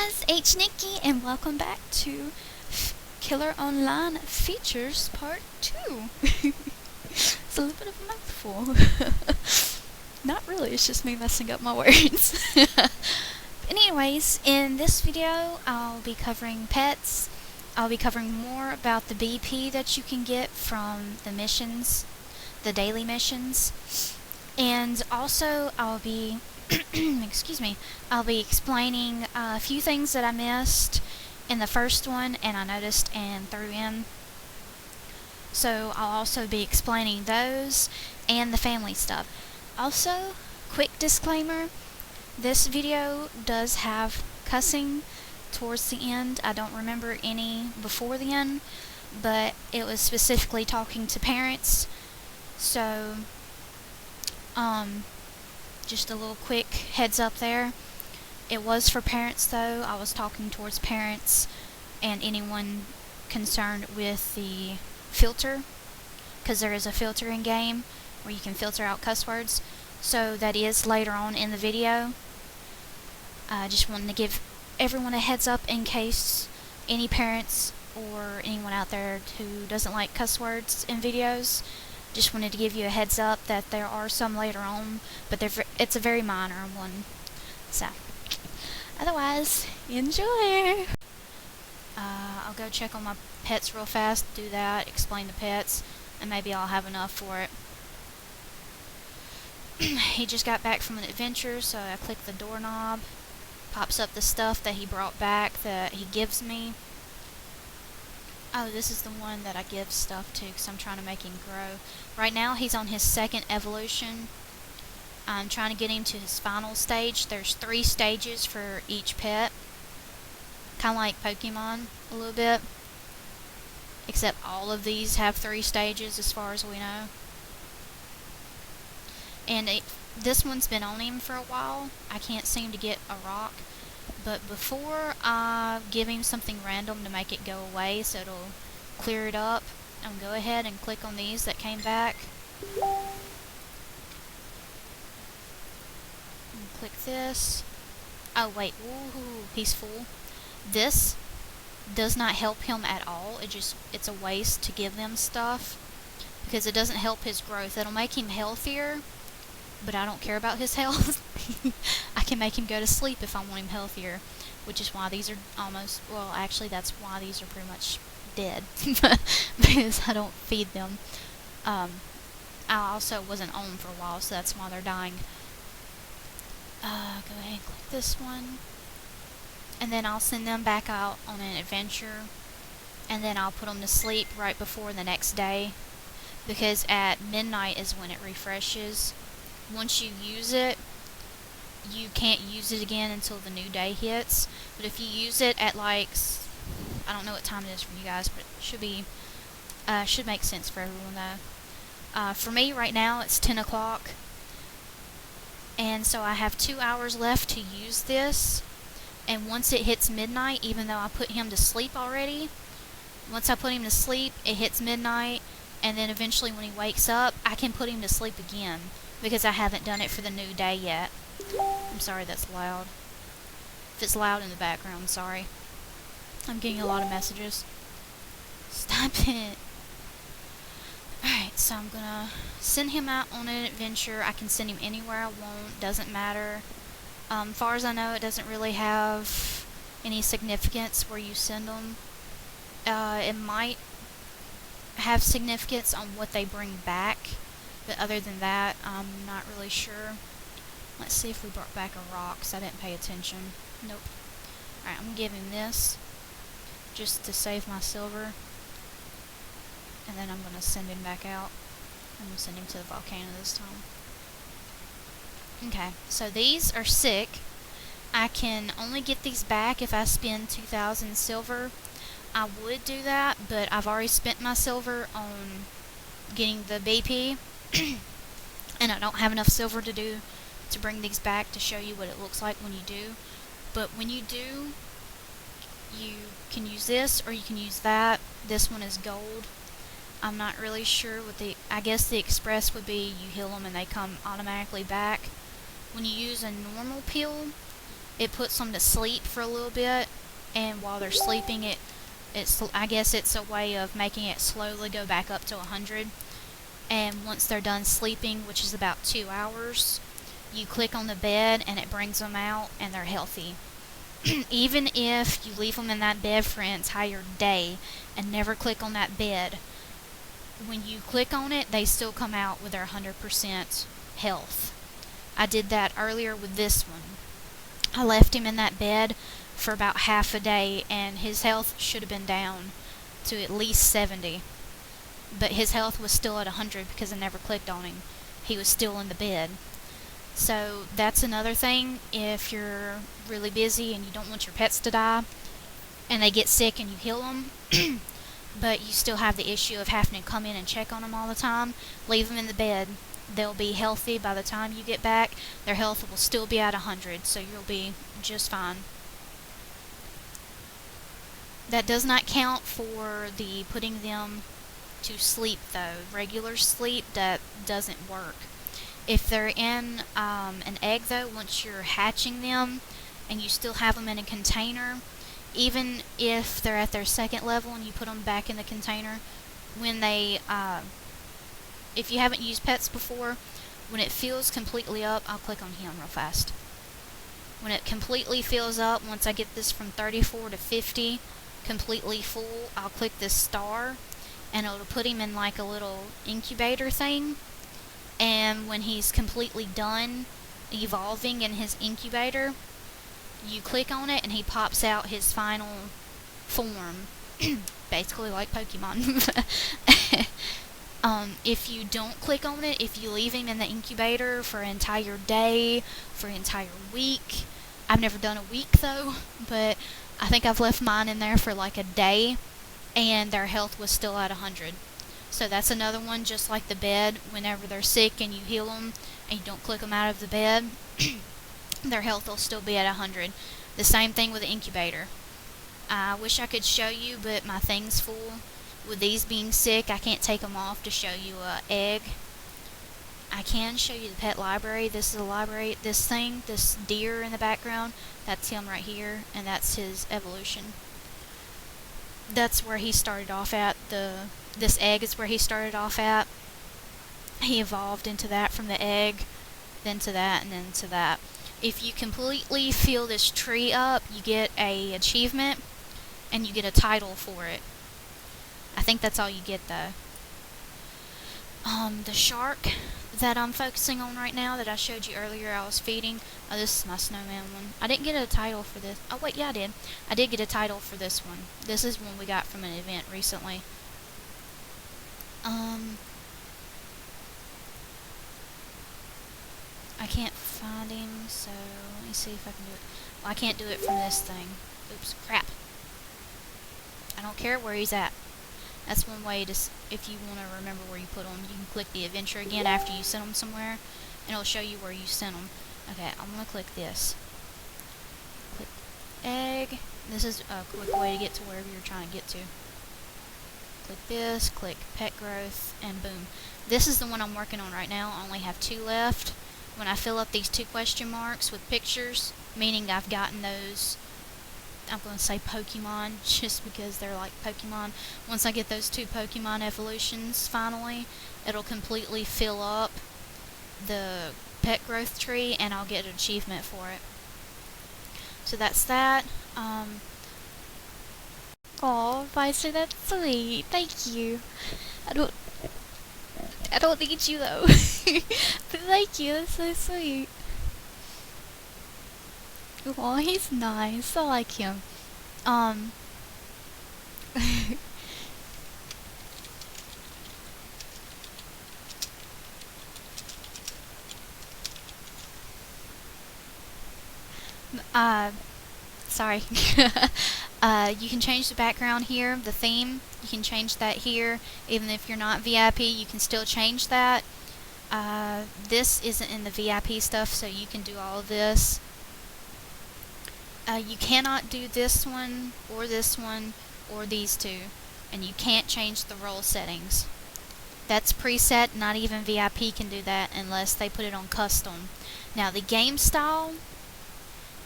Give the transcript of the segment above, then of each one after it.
guys, H Nikki, and welcome back to Kira Onine Features Part 2. It's a little bit of a mouthful. Not really, it's just me messing up my words. Anyways, in this video, I'll be covering pets. I'll be covering more about the BP that you can get from the missions, the daily missions. And also, I'll be excuse me, I'll be explaining a few things that I missed in the first one and I noticed and threw in. So I'll also be explaining those and the family stuff. Also, quick disclaimer, this video does have cussing towards the end. I don't remember any before the end, but it was specifically talking to parents. So, just a little quick heads up there. It was for parents though. I was talking towards parents and anyone concerned with the filter, because there is a filter in game where you can filter out cuss words. So that is later on in the video. I just wanted to give everyone a heads up in case any parents or anyone out there who doesn't like cuss words in videos. Just wanted to give you a heads up that there are some later on, but it's a very minor one. So, otherwise, enjoy! I'll go check on my pets real fast, do that, explain the pets, and maybe I'll have enough for it. He just got back from an adventure, so I click the doorknob, pops up the stuff that he brought back that he gives me. Oh, this is the one that I give stuff to because I'm trying to make him grow. Right now, he's on his second evolution. I'm trying to get him to his final stage. There's 3 stages for each pet. Kind of like Pokemon a little bit. Except all of these have 3 stages as far as we know. And this one's been on him for a while. I can't seem to get a rock. But before I give him something random to make it go away so it'll clear it up, I'm going to go ahead and click on these that came back. And click this. Oh wait, ooh, he's full. This does not help him at all. It's a waste to give them stuff because it doesn't help his growth. It'll make him healthier, but I don't care about his health. I can make him go to sleep if I want him healthier, which is why these are almost, well, actually that's why these are pretty much dead, because I don't feed them. I also wasn't on for a while, so that's why they're dying. Go ahead and click this one, and then I'll send them back out on an adventure, and then I'll put them to sleep right before the next day, because at midnight is when it refreshes. Once you use it, you can't use it again until the new day hits. But if you use it at like, I don't know what time it is for you guys, but it should be, should make sense for everyone though. For me right now it's 10 o'clock, and so I have 2 hours left to use this. And once it hits midnight, even though I put him to sleep already, once I put him to sleep, it hits midnight, and then eventually when he wakes up, I can put him to sleep again, because I haven't done it for the new day yet. I'm sorry that's loud. If it's loud in the background, sorry. I'm getting a lot of messages. Stop it. Alright, so I'm gonna send him out on an adventure. I can send him anywhere I want, doesn't matter. Far as I know, it doesn't really have any significance where you send them. It might have significance on what they bring back, but other than that, I'm not really sure. Let's see if we brought back a rock, because I didn't pay attention. Nope. Alright, I'm going to give him this, just to save my silver. And then I'm going to send him back out. I'm going to send him to the volcano this time. Okay, so these are sick. I can only get these back if I spend 2,000 silver. I would do that, but I've already spent my silver on getting the BP. And I don't have enough silver to bring these back to show you what it looks like when you do. But when you do, you can use this or you can use that. This one is gold. I'm not really sure what I guess the express would be you heal them and they come automatically back. When you use a normal pill, it puts them to sleep for a little bit, and while they're sleeping, I guess it's a way of making it slowly go back up to 100. And once they're done sleeping, which is about 2 hours, you click on the bed and it brings them out and they're healthy. Even if you leave them in that bed for an entire day and never click on that bed, when you click on it, they still come out with their 100% health. I did that earlier with this one. I left him in that bed for about half a day, and his health should have been down to at least 70. But his health was still at 100 because I never clicked on him. He was still in the bed. So that's another thing. If you're really busy and you don't want your pets to die, and they get sick and you heal them, but you still have the issue of having to come in and check on them all the time, leave them in the bed. They'll be healthy by the time you get back. Their health will still be at 100, so you'll be just fine. That does not count for the putting them to sleep, though. Regular sleep, that doesn't work. If they're in an egg, though, once you're hatching them and you still have them in a container, even if they're at their second level and you put them back in the container, when they, if you haven't used pets before, when it fills completely up, I'll click on him real fast. When it completely fills up, once I get this from 34 to 50, completely full, I'll click this star, and it'll put him in like a little incubator thing. And when he's completely done evolving in his incubator, you click on it and he pops out his final form. Basically like Pokemon. If you don't click on it, if you leave him in the incubator for an entire day, for an entire week, I've never done a week though, but I think I've left mine in there for like a day, and their health was still at 100. So that's another one, just like the bed. Whenever they're sick and you heal them and you don't click them out of the bed, their health will still be at 100. The same thing with the incubator. I wish I could show you, but my thing's full. With these being sick, I can't take them off to show you an egg. I can show you the pet library. This is a library. This thing, this deer in the background, that's him right here, and that's his evolution. That's where he started off at. This egg is where he started off at. He evolved into that from the egg, then to that, and then to that. If you completely fill this tree up, you get a achievement, and you get a title for it. I think that's all you get though. The shark that I'm focusing on right now that I showed you earlier I was feeding, this is my snowman one. I didn't get a title for this. Oh wait, yeah I did. I did get a title for this one. This is one we got from an event recently. I can't find him, so let me see if I can do it. Well, I can't do it from this thing. Oops, crap. I don't care where he's at. That's one way to, if you want to remember where you put them, you can click the adventure again after you send them somewhere, and it'll show you where you sent them. Okay, I'm going to click this. Click egg. This is a quick way to get to wherever you're trying to get to. Click this, click pet growth, and boom. This is the one I'm working on right now. I only have 2 left. When I fill up these 2 question marks with pictures, meaning I've gotten those, I'm going to say Pokemon, just because they're like Pokemon. Once I get those 2 Pokemon evolutions, finally, it'll completely fill up the pet growth tree, and I'll get an achievement for it. So that's that. Oh, Vicer, that's sweet. Thank you. I don't need you though. But thank you, that's so sweet. Oh, he's nice. I like him. Sorry. You can change the background here, the theme. You can change that here. Even if you're not VIP, you can still change that. This isn't in the VIP stuff, so you can do all of this. You cannot do this one, or these 2, and you can't change the role settings. That's preset. Not even VIP can do that unless they put it on custom. Now the game style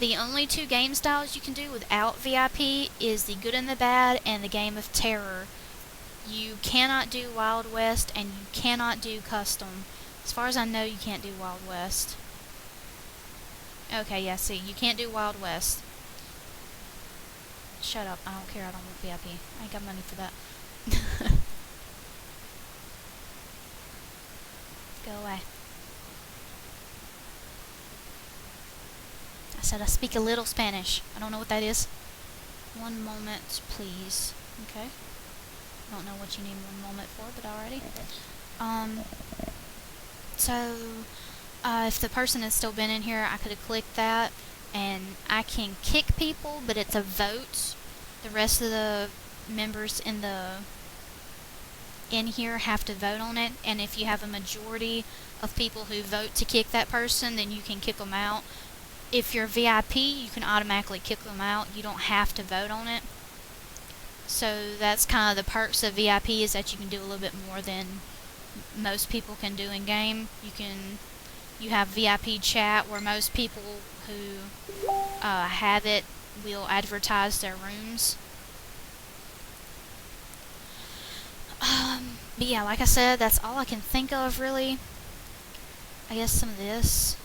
The only two game styles you can do without VIP is the Good and the Bad and the Game of Terror. You cannot do Wild West and you cannot do Custom. As far as I know, you can't do Wild West. Okay, yeah, see, you can't do Wild West. Shut up, I don't care, I don't want VIP. I ain't got money for that. Go away. I said I speak a little Spanish. I don't know what that is. One moment, please. Okay. I don't know what you need one moment for, but alrighty. So, if the person has still been in here, I could have clicked that, and I can kick people, but it's a vote. The rest of the members in here have to vote on it, and if you have a majority of people who vote to kick that person, then you can kick them out. If you're VIP, you can automatically kick them out. You don't have to vote on it. So that's kind of the perks of VIP, is that you can do a little bit more than most people can do in game. You have VIP chat where most people who have it will advertise their rooms. But yeah, like I said, that's all I can think of really. I guess some of this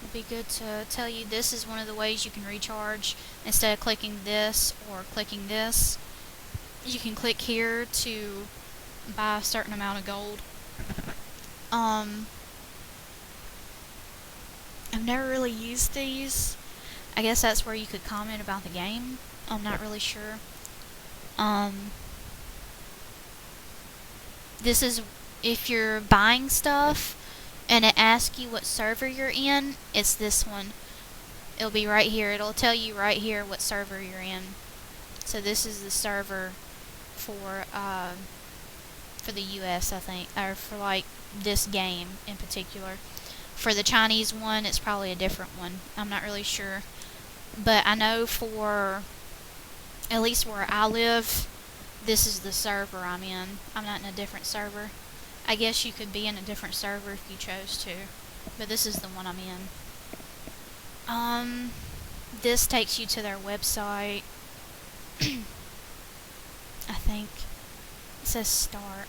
would be good to tell you. This is one of the ways you can recharge. Instead of clicking this or clicking this, you can click here to buy a certain amount of gold. I've never really used these. I guess that's where you could comment about the game. I'm not really sure. This is if you're buying stuff and it asks you what server you're in, it's this one. It'll be right here. It'll tell you right here what server you're in. So this is the server for the US, I think, or for like this game in particular. For the Chinese one, it's probably a different one. I'm not really sure. But I know for at least where I live, this is the server I'm in. I'm not in a different server. I guess you could be in a different server if you chose to. But this is the one I'm in. This takes you to their website. I think it says start.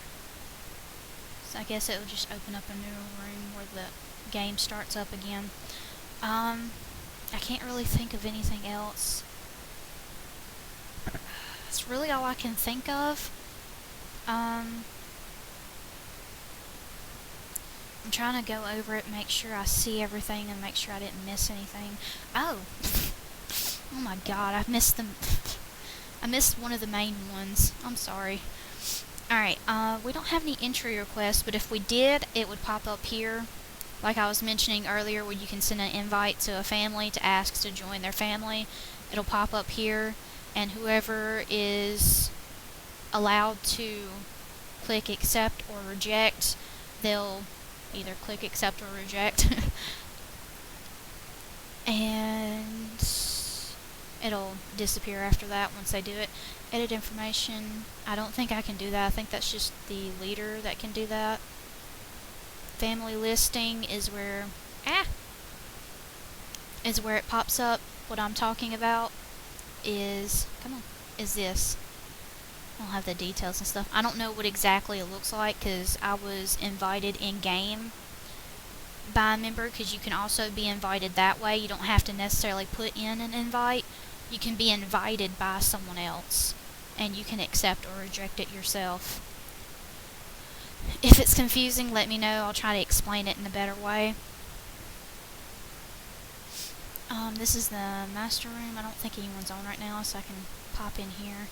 So I guess it will just open up a new room where the game starts up again. I can't really think of anything else. That's really all I can think of. I'm trying to go over it, make sure I see everything, and make sure I didn't miss anything. Oh my god, I missed them. I missed one of the main ones. I'm sorry. Alright, we don't have any entry requests, but if we did, it would pop up here. Like I was mentioning earlier, where you can send an invite to a family to ask to join their family. It'll pop up here, and whoever is allowed to click accept or reject, they'll either click accept or reject. And it'll disappear after that once they do it. Edit information. I don't think I can do that. I think that's just the leader that can do that. Family listing is where it pops up. What I'm talking about is this. I don't have the details and stuff. I don't know what exactly it looks like because I was invited in game by a member, because you can also be invited that way. You don't have to necessarily put in an invite. You can be invited by someone else and you can accept or reject it yourself. If it's confusing, let me know. I'll try to explain it in a better way. This is the master room. I don't think anyone's on right now, so I can pop in here.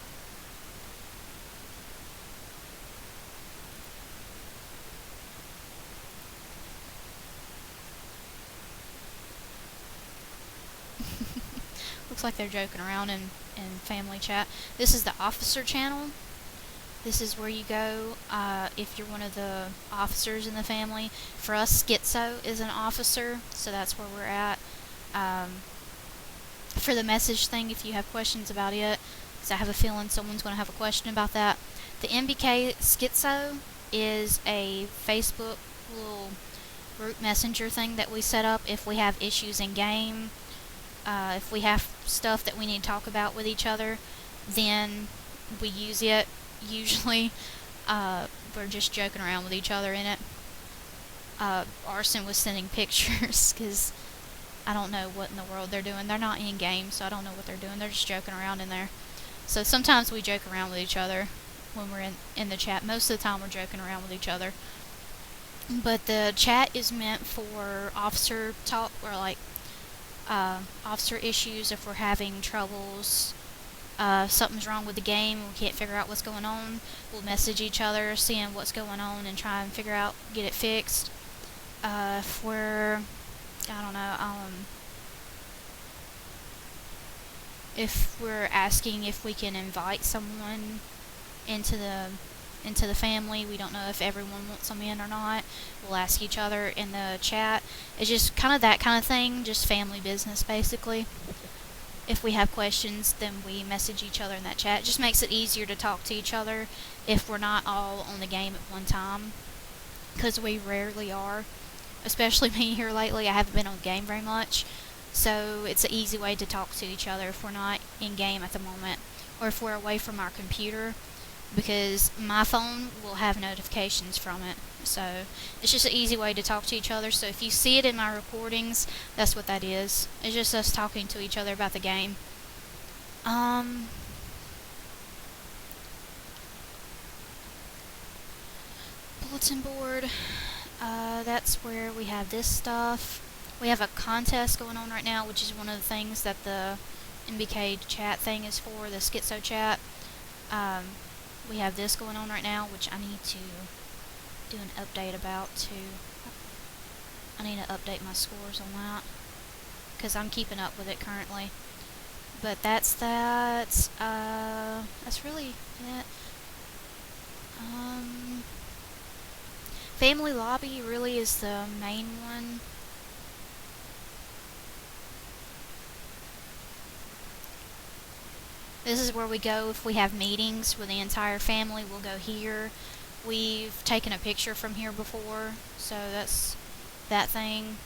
Looks like they're joking around in family chat. This is the officer channel. This is where you go if you're one of the officers in the family. For us, Schizo is an officer, so that's where we're at. For the message thing, if you have questions about it, because I have a feeling someone's going to have a question about that. The MBK Schizo is a Facebook little group messenger thing that we set up if we have issues in game, If we have stuff that we need to talk about with each other, then we use it. Usually, we're just joking around with each other in it. Arson was sending pictures because I don't know what in the world they're doing. They're not in game, so I don't know what they're doing. They're just joking around in there. So sometimes we joke around with each other when we're in the chat. Most of the time we're joking around with each other. But the chat is meant for officer talk, or like officer issues. If we're having troubles, something's wrong with the game, we can't figure out what's going on, we'll message each other, seeing what's going on and try and figure out, get it fixed. If we're, I don't know, if we're asking if we can invite someone into the family, we don't know if everyone wants them in or not, we'll ask each other in the chat. It's just kind of that kind of thing, just family business basically. If we have questions, then we message each other in that chat. It just makes it easier to talk to each other if we're not all on the game at one time, because we rarely are. Especially me here lately, I haven't been on the game very much, so it's an easy way to talk to each other if we're not in game at the moment, or if we're away from our computer, because my phone will have notifications from it. So it's just an easy way to talk to each other. So if you see it in my recordings, that's what that is. It's just us talking to each other about the game. Bulletin board. That's where we have this stuff. We have a contest going on right now, which is one of the things that the MBK chat thing is for, the schizo chat. We have this going on right now, which I need to do an update about too. I need to update my scores on that, because I'm keeping up with it currently. But that's that. That's really it. Family lobby really is the main one. This is where we go if we have meetings with the entire family. We'll go here. We've taken a picture from here before, so that's that thing.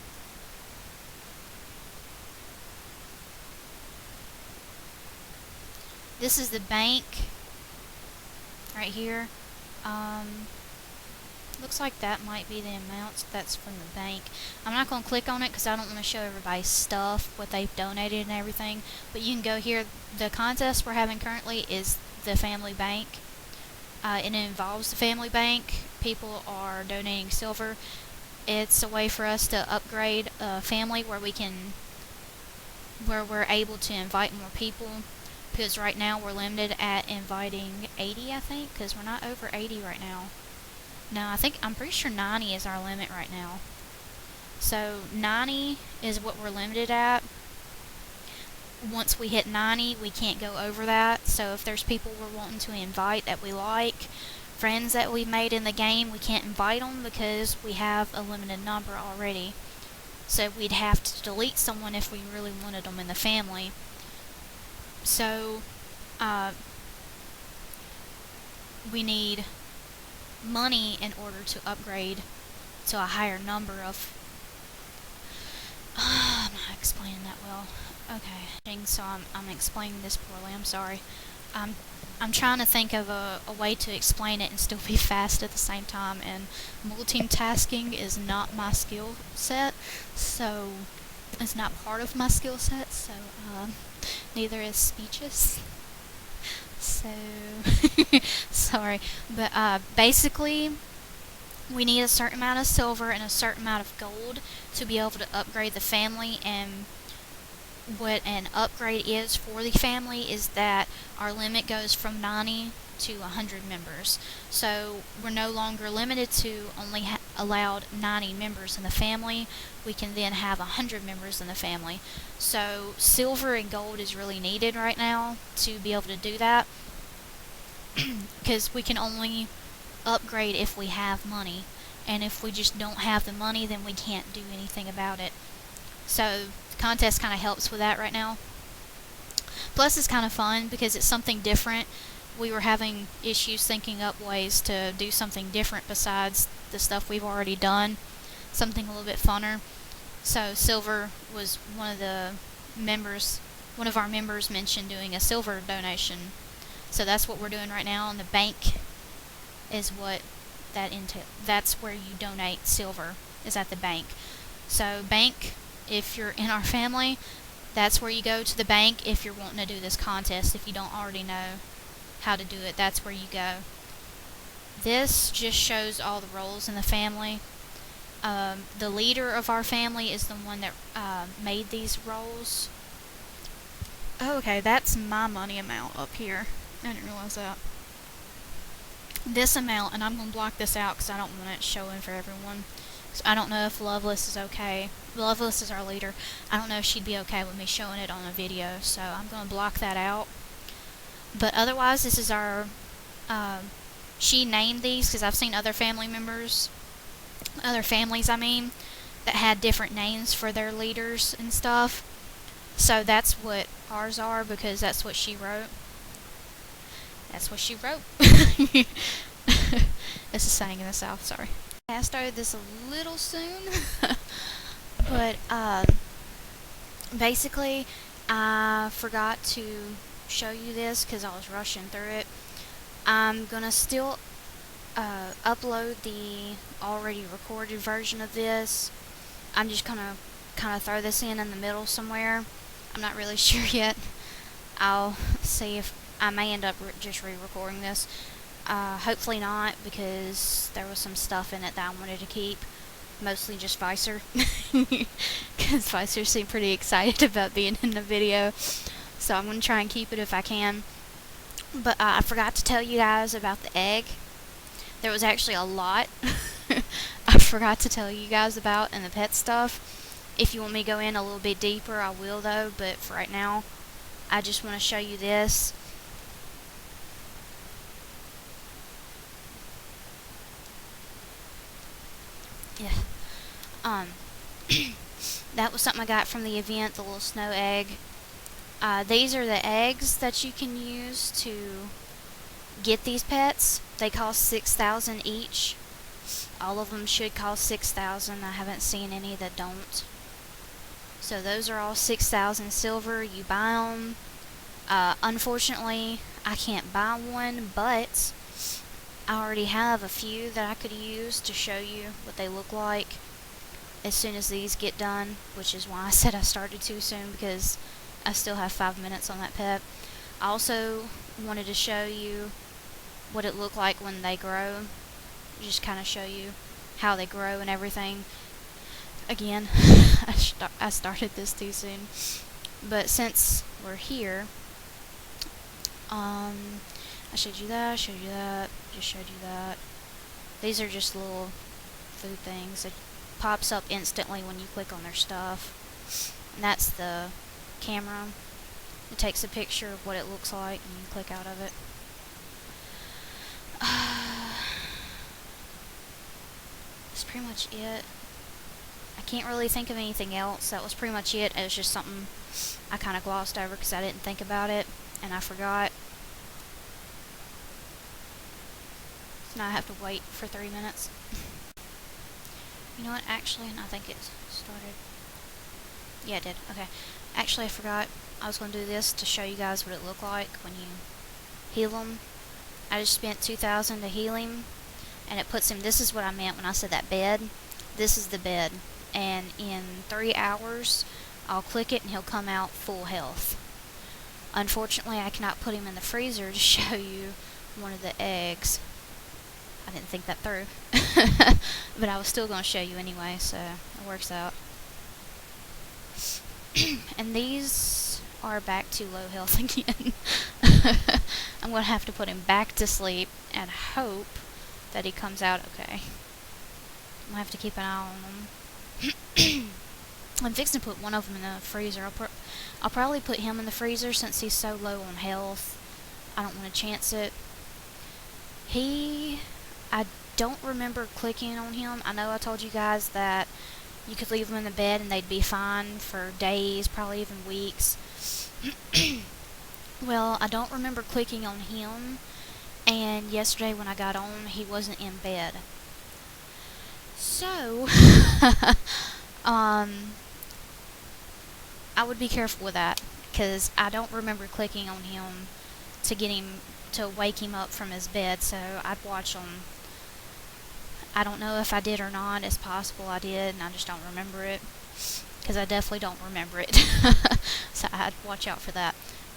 This is the bank right here. Looks like that might be the amounts that's from the bank. I'm not going to click on it because I don't want to show everybody stuff, what they've donated and everything. But you can go here. The contest we're having currently is the family bank. And it involves the family bank. People are donating silver. It's a way for us to upgrade a family where we're able to invite more people. Because right now we're limited at inviting 80, I think, because we're not over 80 right now. No, I'm pretty sure 90 is our limit right now. So 90 is what we're limited at. Once we hit 90, we can't go over that. So if there's people we're wanting to invite that we like, friends that we've made in the game, we can't invite them because we have a limited number already. So we'd have to delete someone if we really wanted them in the family. So we need money in order to upgrade to a higher number of I'm not explaining that well. Okay, so I'm explaining this poorly, I'm sorry. I'm trying to think of a way to explain it and still be fast at the same time, and multitasking is not my skill set, so it's not part of my skill set, so neither is speeches. So, sorry, but basically, we need a certain amount of silver and a certain amount of gold to be able to upgrade the family. And what an upgrade is for the family is that our limit goes from 90 to 100 members. So we're no longer limited to only allowed 90 members in the family. We can then have 100 members in the family. So silver and gold is really needed right now to be able to do that, because we can only upgrade if we have money, and if we just don't have the money, then we can't do anything about it. So the contest kind of helps with that right now. Plus it's kind of fun because it's something different. We were having issues thinking up ways to do something different besides the stuff we've already done, something a little bit funner. So silver was one of the one of our members mentioned doing a silver donation. So that's what we're doing right now, and the bank is what that entails. That's where you donate silver, is at the bank. So bank, if you're in our family, that's where you go to the bank if you're wanting to do this contest. If you don't already know how to do it, that's where you go. This just shows all the roles in the family. The leader of our family is the one that made these roles. Oh, okay, that's my money amount up here. I didn't realize that. This amount, and I'm going to block this out because I don't want it showing for everyone. So I don't know if Loveless is okay. Loveless is our leader. I don't know if she'd be okay with me showing it on a video, so I'm going to block that out. But otherwise, this is our... she named these because I've seen other families, that had different names for their leaders and stuff. So that's what ours are, because that's what she wrote. That's what she wrote. It's a saying in the South, sorry. I started this a little soon. But, basically, I forgot to show you this because I was rushing through it. I'm gonna still upload the already recorded version of this. I'm just gonna kind of throw this in the middle somewhere. I'm not really sure yet. I'll see if I may end up just re-recording this. Hopefully not, because there was some stuff in it that I wanted to keep. Mostly just Vicer. Because Vicer seemed pretty excited about being in the video. So I'm going to try and keep it if I can. But I forgot to tell you guys about the egg. There was actually a lot I forgot to tell you guys about and the pet stuff. If you want me to go in a little bit deeper, I will though. But for right now, I just want to show you this. Yeah. That was something I got from the event, the little snow egg. These are the eggs that you can use to get these pets. They cost 6,000 each. All of them should cost 6,000. I haven't seen any that don't. So those are all 6,000 silver. You buy them. Unfortunately, I can't buy one, but I already have a few that I could use to show you what they look like as soon as these get done, which is why I said I started too soon, because I still have 5 minutes on that pet. I also wanted to show you what it looked like when they grow. Just kind of show you how they grow and everything. Again, I started this too soon. But since we're here, I showed you that, just showed you that. These are just little food things. It pops up instantly when you click on their stuff. And that's the camera. It takes a picture of what it looks like and you click out of it. That's pretty much it. I can't really think of anything else. That was pretty much it. It was just something I kind of glossed over because I didn't think about it and I forgot. So now I have to wait for 3 minutes. You know what? Actually, I think it started. Yeah, it did. Okay. Actually, I forgot. I was going to do this to show you guys what it looked like when you heal them. I just spent 2,000 to heal him, and it puts him. This is what I meant when I said that bed. This is the bed, and in 3 hours, I'll click it and he'll come out full health. Unfortunately, I cannot put him in the freezer to show you one of the eggs. I didn't think that through. But I was still going to show you anyway, so it works out. And these are back to low health again. I'm going to have to put him back to sleep and hope that he comes out okay. I'm going to have to keep an eye on him. I'm fixing to put one of them in the freezer. I'll probably put him in the freezer since he's so low on health. I don't want to chance it. I don't remember clicking on him. I know I told you guys that you could leave them in the bed and they'd be fine for days, probably even weeks. Well, I don't remember clicking on him, and yesterday when I got on, he wasn't in bed. So, I I would be careful with that, because I don't remember clicking on him to get him to wake him up from his bed, so I'd watch him. I don't know if I did or not. It's possible I did, and I just don't remember it, because I definitely don't remember it. So I'd watch out for that.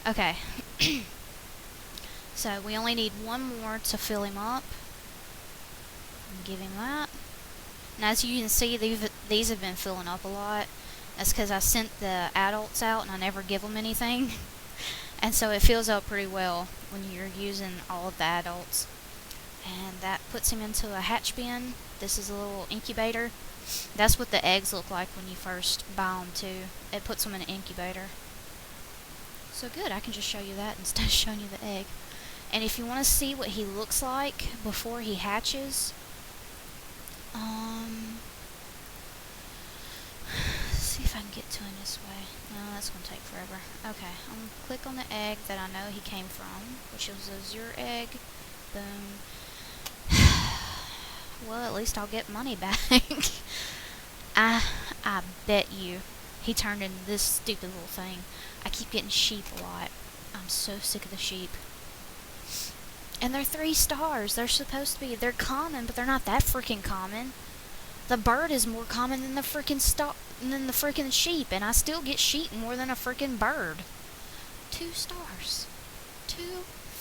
Okay. So we only need one more to fill him up. Give him that. And as you can see, these have been filling up a lot. That's because I sent the adults out and I never give them anything. And so it fills up pretty well when you're using all of the adults. And that puts him into a hatch bin. This is a little incubator. That's what the eggs look like when you first buy them too. It puts them in an incubator. So good, I can just show you that instead of showing you the egg. And if you want to see what he looks like before he hatches, let's see if I can get to him this way. No, that's going to take forever. Okay, I'm going to click on the egg that I know he came from, which was a zero egg. Boom. Well, at least I'll get money back. I bet you he turned into this stupid little thing. I keep getting sheep a lot. I'm so sick of the sheep. And they're 3 stars. They're supposed to be. They're common, but they're not that freaking common. The bird is more common than the freaking sheep, and I still get sheep more than a freaking bird. 2 stars. 2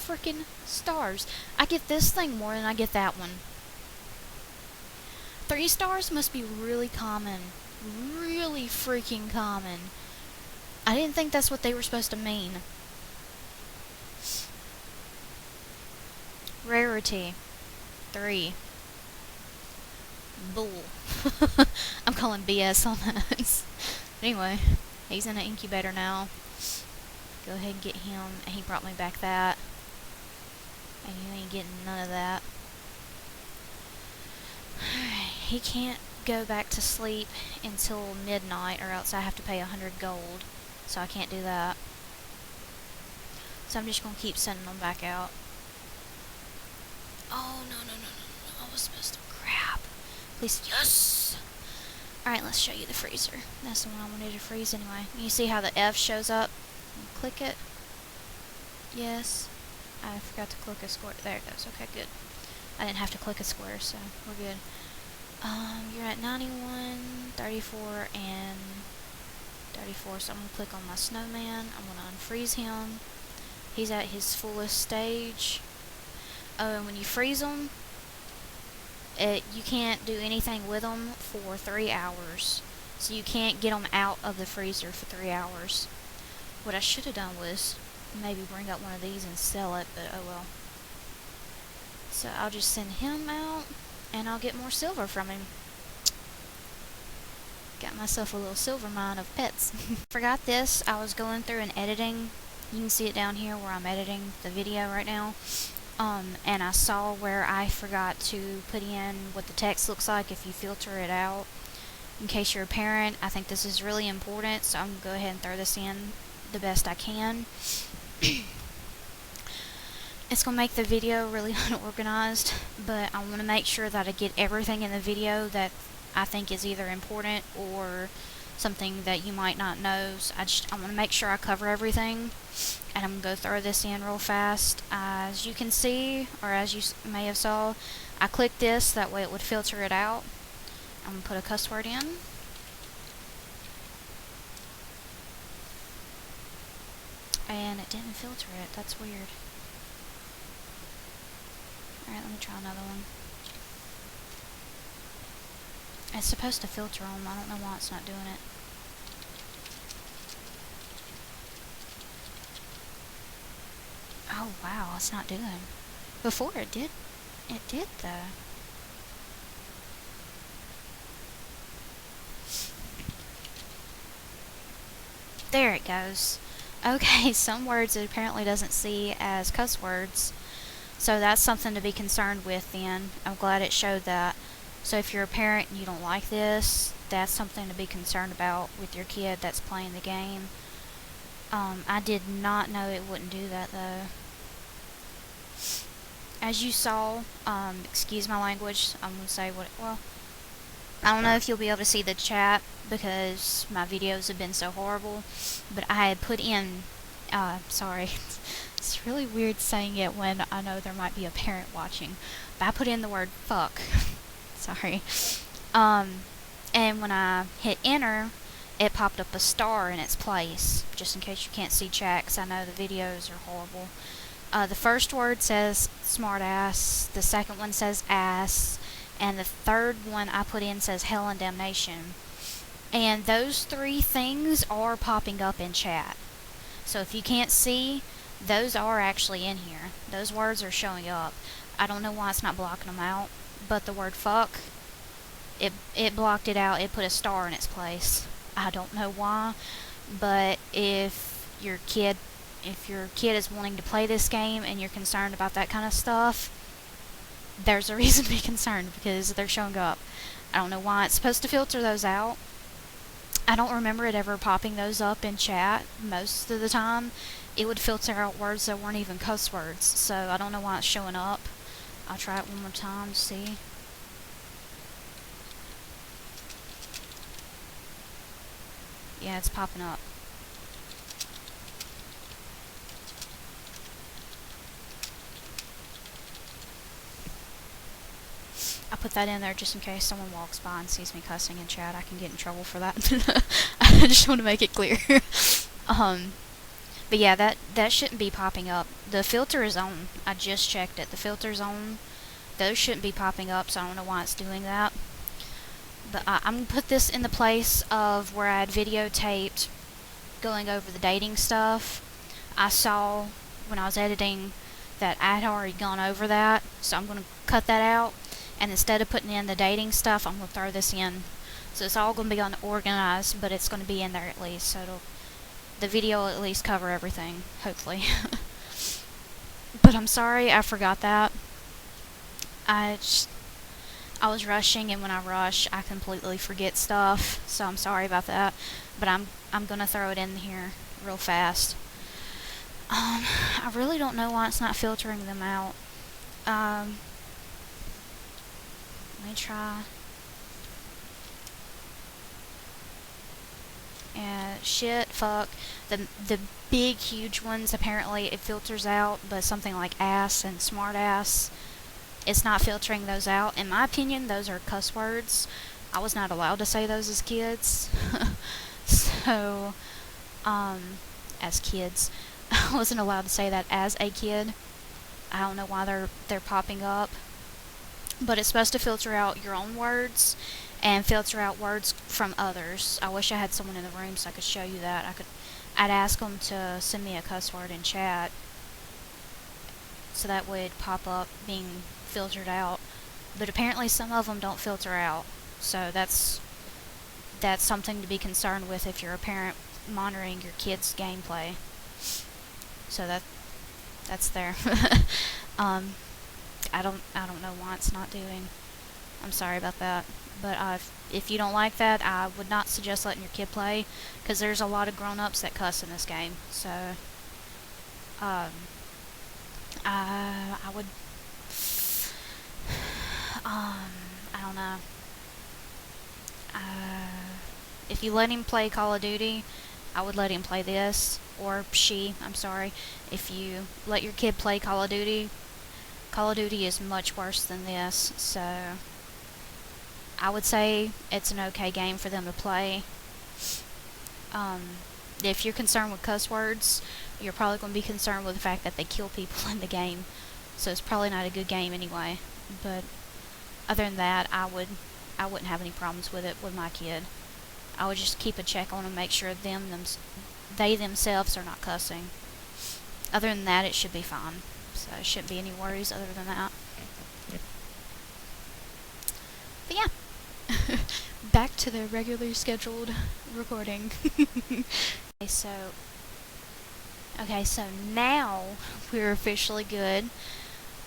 freaking stars. I get this thing more than I get that one. 3 stars must be really common. Really freaking common. I didn't think that's what they were supposed to mean. Rarity 3. Bull. I'm calling BS on those. But anyway, he's in an incubator now. Go ahead and get him. And he brought me back that. And you ain't getting none of that. He can't go back to sleep until midnight, or else I have to pay 100 gold. So I can't do that. So I'm just going to keep sending them back out. Oh, no. I was supposed to grab. Please, yes! Alright, let's show you the freezer. That's the one I wanted to freeze anyway. You see how the F shows up? Click it. Yes. I forgot to click a square. There it goes. Okay, good. I didn't have to click a square, so we're good. You're at 91, 34, and 34, so I'm going to click on my snowman. I'm going to unfreeze him. He's at his fullest stage. Oh, and when you freeze them, you can't do anything with them for 3 hours. So you can't get them out of the freezer for 3 hours. What I should have done was maybe bring up one of these and sell it, but oh well. So I'll just send him out, and I'll get more silver from him. Got myself a little silver mine of pets. Forgot this. I was going through and editing. You can see it down here where I'm editing the video right now. And I saw where I forgot to put in what the text looks like if you filter it out. In case you're a parent, I think this is really important, so I'm going to go ahead and throw this in the best I can. It's going to make the video really unorganized, but I want to make sure that I get everything in the video that I think is either important or something that you might not know. So I want to make sure I cover everything, and I'm going to go throw this in real fast. As you can see, or as you may have saw, I clicked this, that way it would filter it out. I'm going to put a cuss word in. And it didn't filter it. That's weird. Alright, let me try another one. It's supposed to filter them. I don't know why it's not doing it. Oh wow, it's not doing. Before it did. It did though. There it goes. Okay, some words it apparently doesn't see as cuss words. So that's something to be concerned with then. I'm glad it showed that. So if you're a parent and you don't like this, that's something to be concerned about with your kid that's playing the game. I did not know it wouldn't do that though. As you saw, excuse my language, I'm going to say well, I don't know if you'll be able to see the chat because my videos have been so horrible, but I had put in, sorry, it's really weird saying it when I know there might be a parent watching, but I put in the word fuck, sorry, and when I hit enter, it popped up a star in its place, just in case you can't see chat, because I know the videos are horrible. The first word says smartass, the second one says ass, and the third one I put in says hell and damnation. And those three things are popping up in chat. So if you can't see, those are actually in here. Those words are showing up. I don't know why it's not blocking them out, but the word fuck, it blocked it out. It put a star in its place. I don't know why, but if your kid is wanting to play this game and you're concerned about that kind of stuff, there's a reason to be concerned because they're showing up. I don't know why. It's supposed to filter those out. I don't remember it ever popping those up in chat. Most of the time, it would filter out words that weren't even cuss words. So I don't know why it's showing up. I'll try it one more time to see. Yeah, it's popping up. I put that in there just in case someone walks by and sees me cussing in chat. I can get in trouble for that. I just want to make it clear. But yeah, that shouldn't be popping up. The filter is on. I just checked it. The filter's on. Those shouldn't be popping up, so I don't know why it's doing that. But I'm going to put this in the place of where I had videotaped going over the dating stuff. I saw when I was editing that I had already gone over that, so I'm going to cut that out. And instead of putting in the dating stuff, I'm going to throw this in. So it's all going to be unorganized, but it's going to be in there at least. So the video will at least cover everything, hopefully. But I'm sorry, I forgot that. I was rushing, and when I rush, I completely forget stuff. So I'm sorry about that. But I'm going to throw it in here real fast. I really don't know why it's not filtering them out. Let me try. Shit, fuck. The big, huge ones, apparently it filters out, but something like ass and smart ass, it's not filtering those out. In my opinion, those are cuss words. I was not allowed to say those as kids. So, as kids, I wasn't allowed to say that as a kid. I don't know why they're popping up. But it's supposed to filter out your own words and filter out words from others. I wish I had someone in the room so I could show you that. I'd ask them to send me a cuss word in chat so that would pop up being filtered out. But apparently some of them don't filter out. So that's something to be concerned with if you're a parent monitoring your kids' gameplay. So that's there. I don't know why it's not doing. I'm sorry about that. But if you don't like that, I would not suggest letting your kid play, because there's a lot of grown-ups that cuss in this game. So, I would, I don't know. If you let him play Call of Duty, I would let him play this, or she, I'm sorry. If you let your kid play Call of Duty is much worse than this, so I would say it's an okay game for them to play. If you're concerned with cuss words, you're probably going to be concerned with the fact that they kill people in the game, so it's probably not a good game anyway. But other than that, I wouldn't have any problems with it with my kid. I would just keep a check on them, make sure they themselves are not cussing. Other than that, it should be fine. So there shouldn't be any worries other than that. But yeah, back to the regularly scheduled recording. Okay, so now we're officially good.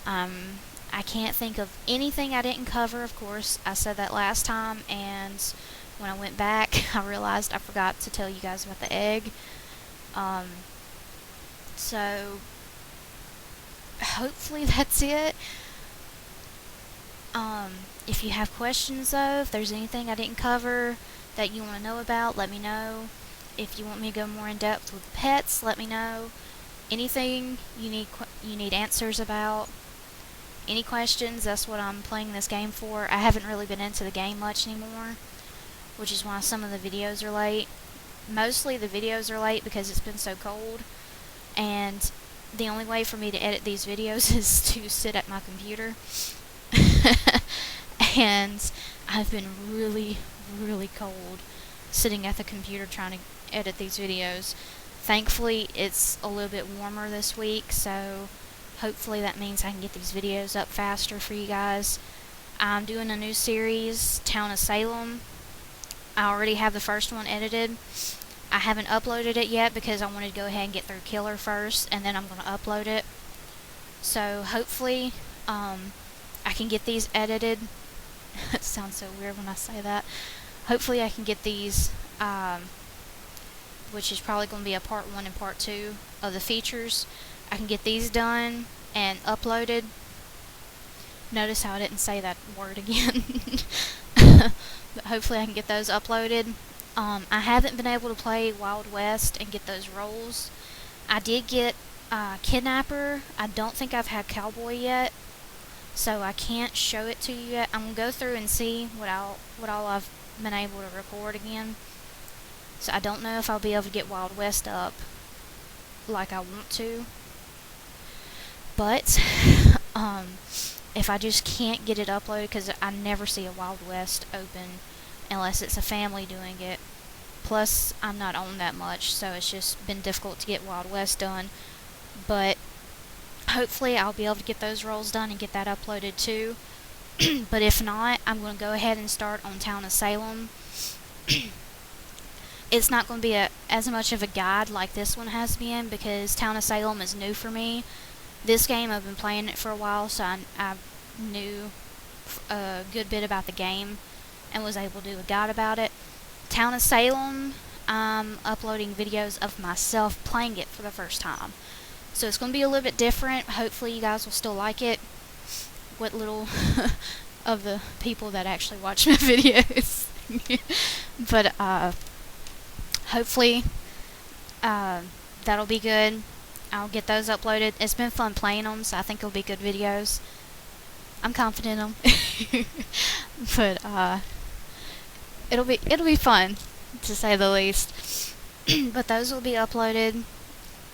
I can't think of anything I didn't cover, of course. I said that last time, and when I went back, I realized I forgot to tell you guys about the egg. So hopefully that's it. If you have questions though, if there's anything I didn't cover that you want to know about, let me know. If you want me to go more in depth with pets, let me know. Anything you need answers about, any questions, that's what I'm playing this game for. I haven't really been into the game much anymore, which is why some of the videos are late. Mostly the videos are late because it's been so cold, and the only way for me to edit these videos is to sit at my computer. And I've been really, really cold sitting at the computer trying to edit these videos. Thankfully, it's a little bit warmer this week, so hopefully that means I can get these videos up faster for you guys. I'm doing a new series, Town of Salem. I already have the first one edited. I haven't uploaded it yet because I wanted to go ahead and get through Killer first, and then I'm going to upload it. So hopefully I can get these edited. It sounds so weird when I say that. Hopefully I can get these, which is probably going to be a part 1 and part 2 of the features. I can get these done and uploaded. Notice how I didn't say that word again. But hopefully I can get those uploaded. I haven't been able to play Wild West and get those roles. I did get Kidnapper. I don't think I've had Cowboy yet, so I can't show it to you yet. I'm going to go through and see what all I've been able to record again. So I don't know if I'll be able to get Wild West up like I want to. But if I just can't get it uploaded, because I never see a Wild West open unless it's a family doing it. Plus, I'm not on that much, so it's just been difficult to get Wild West done. But hopefully I'll be able to get those roles done and get that uploaded too. But if not, I'm going to go ahead and start on Town of Salem. It's not going to be as much of a guide like this one has been, because Town of Salem is new for me. This game, I've been playing it for a while, so I knew a good bit about the game and was able to do a guide about it. Town of Salem, I'm uploading videos of myself playing it for the first time. So it's going to be a little bit different. Hopefully you guys will still like it. What little of the people that actually watch my videos. But hopefully that'll be good. I'll get those uploaded. It's been fun playing them, so I think it'll be good videos. I'm confident in them. But it'll be fun, to say the least. But those will be uploaded.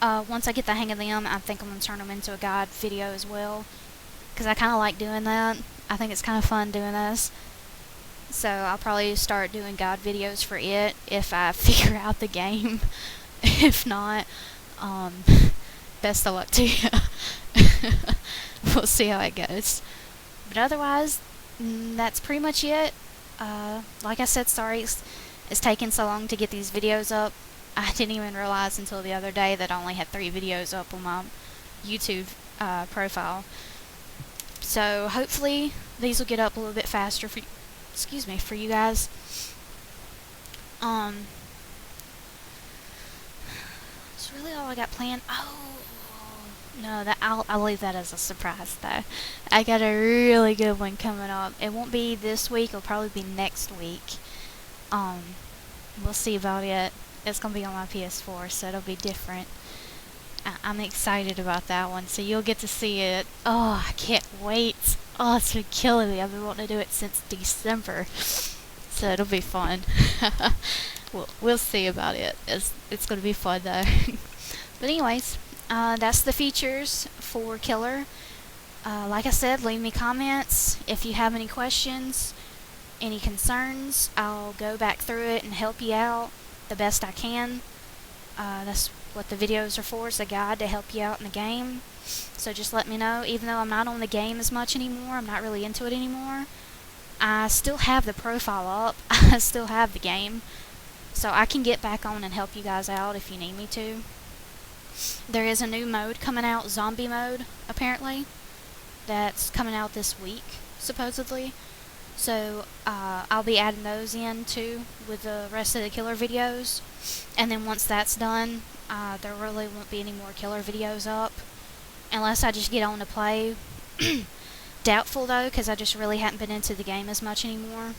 Once I get the hang of them, I think I'm going to turn them into a guide video as well, because I kind of like doing that. I think it's kind of fun doing this. So I'll probably start doing guide videos for it if I figure out the game. If not, best of luck to you. We'll see how it goes. But otherwise, that's pretty much it. Like I said, sorry it's taking so long to get these videos up. I didn't even realize until the other day that I only had 3 videos up on my YouTube profile. So hopefully these will get up a little bit faster for you guys. That's really all I got planned. Oh no, I'll leave that as a surprise though. I got a really good one coming up. It won't be this week. It'll probably be next week. We'll see about it. It's gonna be on my PS4, so it'll be different. I'm excited about that one, so you'll get to see it. Oh, I can't wait. Oh, it's been killing me. I've been wanting to do it since December, so it'll be fun. We'll see about it. It's gonna be fun though. But anyways, that's the features for Killer. Like I said, leave me comments if you have any questions, any concerns. I'll go back through it and help you out the best I can. That's what the videos are for, is a guide to help you out in the game. So just let me know. Even though I'm not on the game as much anymore, I'm not really into it anymore, I still have the profile up. I still have the game, so I can get back on and help you guys out if you need me to. There is a new mode coming out, zombie mode, apparently, that's coming out this week, supposedly. So I'll be adding those in too with the rest of the Killer videos. And then once that's done, there really won't be any more Killer videos up, unless I just get on to play. Doubtful though, because I just really hadn't been into the game as much anymore.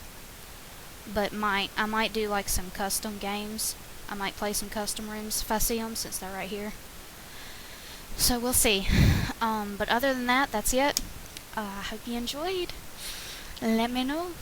But I might do like some custom games. I might play some custom rooms if I see them, since they're right here. So we'll see. But other than that, that's it. I hope you enjoyed. Let me know.